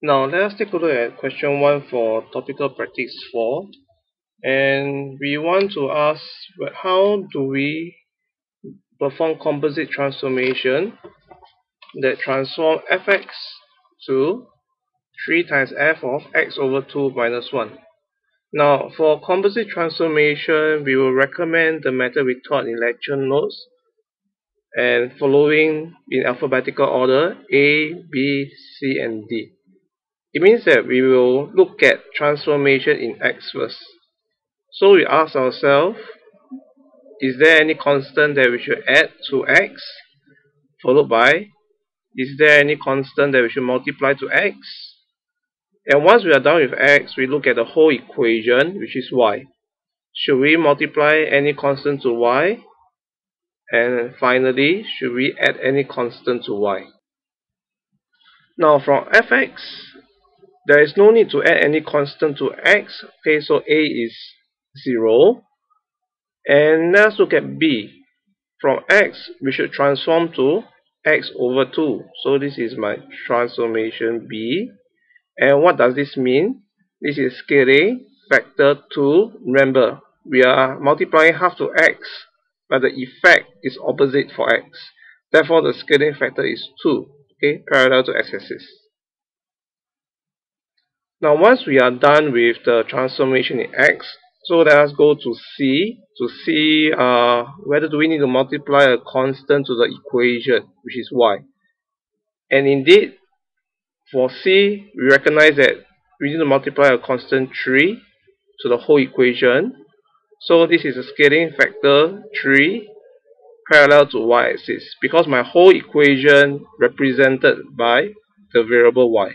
Now let us take a look at question 1 for topical practice 4, and we want to ask how do we perform composite transformation that transform fx to 3 times f of x over 2 minus 1. Now for composite transformation, we will recommend the method we taught in lecture notes and following in alphabetical order A, B, C and D. It means that we will look at transformation in x first. So we ask ourselves, is there any constant that we should add to x? Followed by, is there any constant that we should multiply to x? And once we are done with x, we look at the whole equation, which is y. Should we multiply any constant to y? And finally, should we add any constant to y? Now from fx, there is no need to add any constant to x. Okay, so a is 0. And let's look at b. From x, we should transform to x over 2. So this is my transformation b. And what does this mean? This is scaling factor 2. Remember, we are multiplying half to x, but the effect is opposite for x. Therefore, the scaling factor is 2, okay, parallel to x-axis. Now, once we are done with the transformation in x, so let us go to C to see whether do we need to multiply a constant to the equation, which is y. And indeed, for C, we recognize that we need to multiply a constant 3 to the whole equation. So this is a scaling factor 3 parallel to y-axis, because my whole equation represented by the variable y.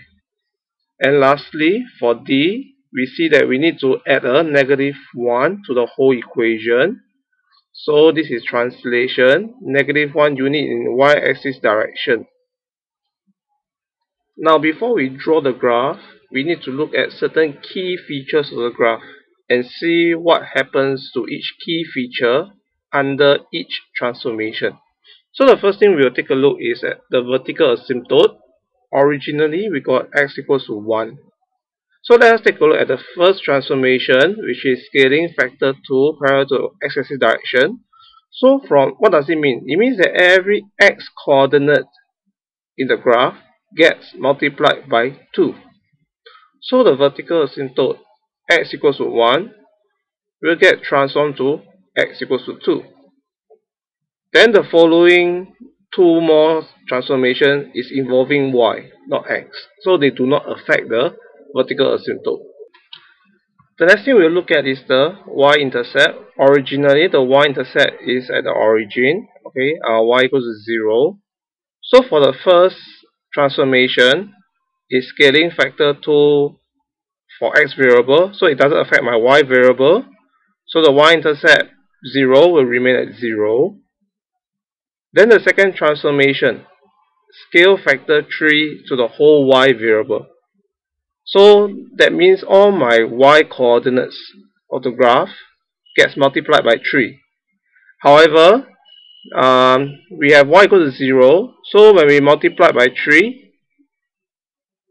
And lastly, for D, we see that we need to add a -1 to the whole equation. So this is translation, -1 unit in y-axis direction. Now before we draw the graph, we need to look at certain key features of the graph and see what happens to each key feature under each transformation. So the first thing we will take a look is at the vertical asymptote. Originally we got x equals to 1. So let us take a look at the first transformation, which is scaling factor 2 parallel to x-axis direction. So from what does it mean? It means that every x coordinate in the graph gets multiplied by 2. So the vertical asymptote x equals to 1 will get transformed to x equals to 2. Then the following two more transformation is involving y, not x. So they do not affect the vertical asymptote. The next thing we'll look at is the y-intercept. Originally, the y-intercept is at the origin. Okay, y equals to 0. So for the first transformation, is scaling factor 2 for x variable. So it doesn't affect my y variable. So the y-intercept 0 will remain at 0. Then the second transformation, scale factor 3 to the whole y variable. So that means all my y coordinates of the graph gets multiplied by 3. However, we have y equal to 0, so when we multiply by 3,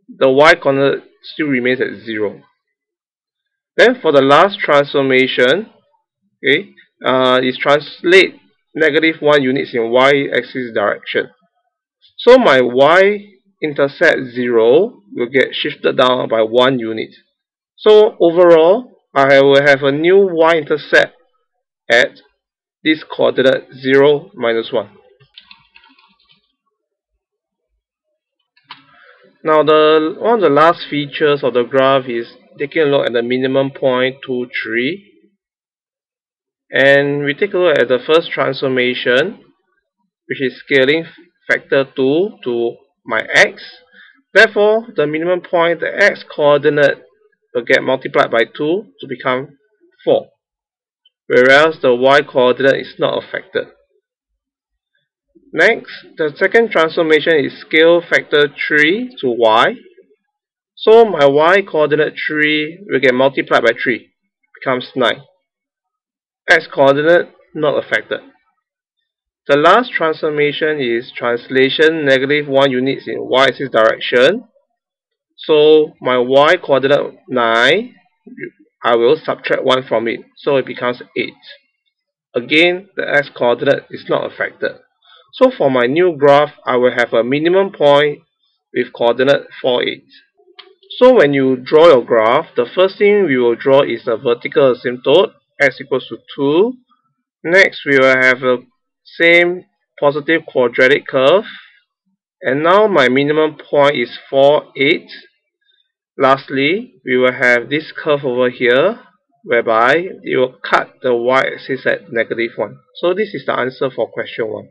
the y coordinate still remains at 0. Then for the last transformation, okay, is translate -1 units in y-axis direction. So my y-intercept 0 will get shifted down by 1 unit. So overall, I will have a new y-intercept at this coordinate 0, -1. Now one of the last features of the graph is taking a look at the minimum point 2, 3. And we take a look at the first transformation, which is scaling factor 2 to my x. Therefore, the minimum point, the x coordinate, will get multiplied by 2 to become 4. Whereas the y coordinate is not affected. Next, the second transformation is scale factor 3 to y. So my y coordinate 3 will get multiplied by 3, becomes 9. X coordinate not affected. The last transformation is translation -1 units in y-axis direction. So my y coordinate 9, I will subtract 1 from it, so it becomes 8. Again, the x coordinate is not affected. So for my new graph, I will have a minimum point with coordinate 4, 8. So when you draw your graph, the first thing we will draw is a vertical asymptote, x equals to 2. Next, we will have a same positive quadratic curve. And now my minimum point is 4, 8. Lastly, we will have this curve over here, whereby it will cut the y-axis at -1. So this is the answer for question 1.